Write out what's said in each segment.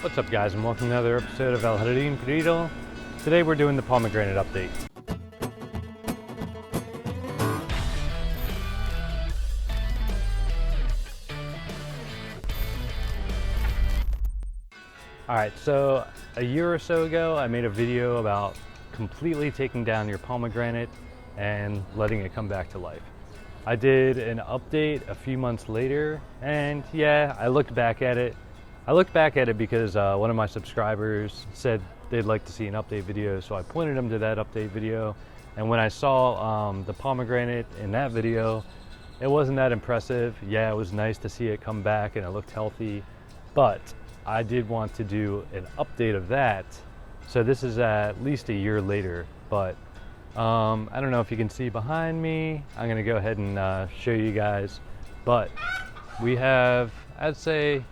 What's up guys, and welcome to another episode of El Jardín Perdido. Today we're doing the pomegranate update. Alright, so a year or so ago I made a video about completely taking down your pomegranate and letting it come back to life. I did an update a few months later, and yeah, I looked back at it. Because one of my subscribers said they'd like to see an update video, so I pointed them to that update video. And when I saw the pomegranate in that video, it wasn't that impressive. Yeah, it was nice to see it come back and it looked healthy, but I did want to do an update of that. So this is at least a year later, but I don't know if you can see behind me. I'm gonna go ahead and show you guys, but we have, I'd say,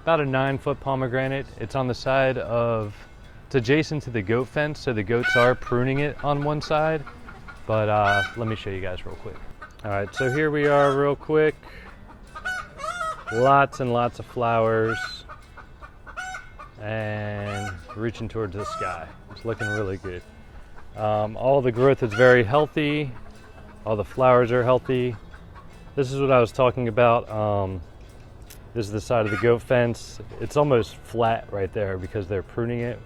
about a 9-foot pomegranate. It's on the side of, it's adjacent to the goat fence, so the goats are pruning it on one side, but let me show you guys real quick. All right, so here we are real quick. Lots and lots of flowers and reaching towards the sky. It's looking really good. All the growth is very healthy. All the flowers are healthy. This is what I was talking about. This is the side of the goat fence. It's almost flat right there because they're pruning it,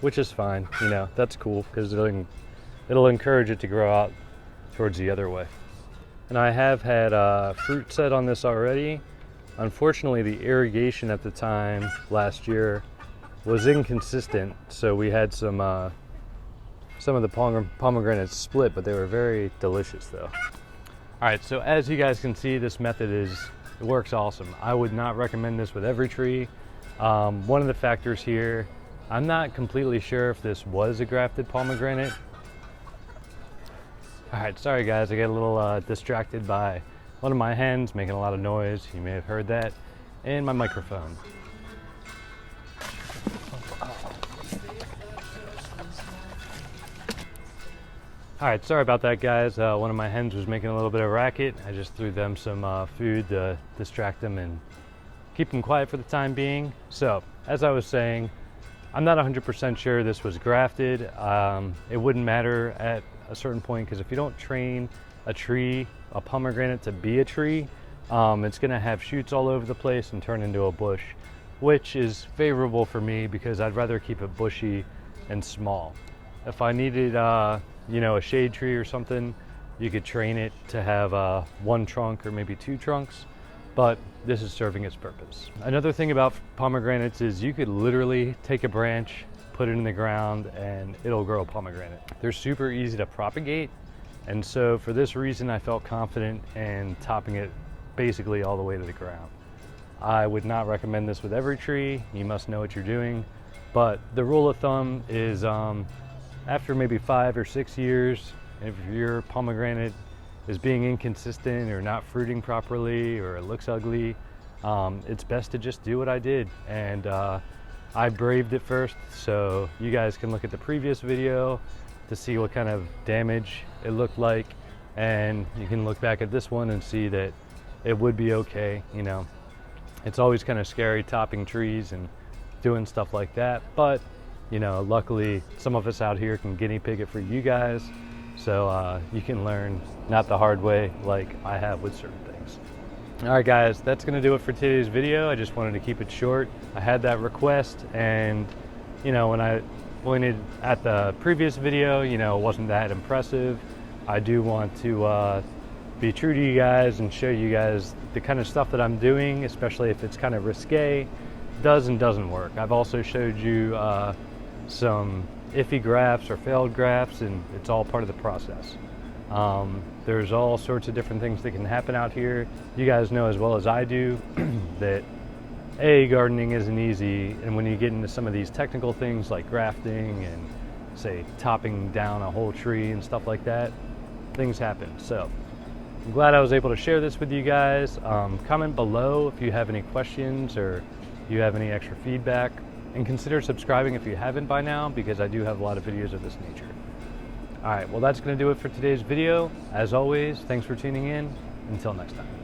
which is fine. You know, that's cool because it'll encourage it to grow out towards the other way. And I have had fruit set on this already. Unfortunately, the irrigation at the time last year was inconsistent, so we had some of the pomegranates split, but they were very delicious though. All right, so as you guys can see, this method it works awesome. I would not recommend this with every tree. One of the factors here, I'm not completely sure if this was a grafted pomegranate. All right, sorry guys, I got a little distracted by one of my hens making a lot of noise. You may have heard that, and my microphone. All right, sorry about that guys. One of my hens was making a little bit of racket. I just threw them some food to distract them and keep them quiet for the time being. So, as I was saying, I'm not 100% sure this was grafted. It wouldn't matter at a certain point, because if you don't train a pomegranate to be a tree, it's gonna have shoots all over the place and turn into a bush, which is favorable for me because I'd rather keep it bushy and small. If I needed you know, a shade tree or something, you could train it to have one trunk or maybe 2 trunks, but this is serving its purpose. Another thing about pomegranates is you could literally take a branch, put it in the ground, and it'll grow a pomegranate. They're super easy to propagate, and so for this reason I felt confident in topping it basically all the way to the ground. I would not recommend this with every tree. You must know what you're doing, but the rule of thumb is after maybe 5 or 6 years, if your pomegranate is being inconsistent or not fruiting properly or it looks ugly, it's best to just do what I did. And I braved it first, so you guys can look at the previous video to see what kind of damage it looked like, and you can look back at this one and see that it would be okay. You know, it's always kind of scary topping trees and doing stuff like that, but you know, luckily some of us out here can guinea pig it for you guys, so you can learn not the hard way like I have with certain things. All right guys, that's gonna do it for today's video. I just wanted to keep it short. I had that request, and you know, when I pointed at the previous video, you know, it wasn't that impressive. I do want to be true to you guys and show you guys the kind of stuff that I'm doing, especially if it's kind of risque, does and doesn't work. I've also showed you some iffy grafts or failed grafts, and it's all part of the process. There's all sorts of different things that can happen out here. You guys know as well as I do that gardening isn't easy, and when you get into some of these technical things like grafting and say topping down a whole tree and stuff like that, things happen. So I'm glad I was able to share this with you guys. Comment below if you have any questions or you have any extra feedback. And consider subscribing if you haven't by now, because I do have a lot of videos of this nature. All right, well, that's going to do it for today's video. As always, thanks for tuning in. Until next time.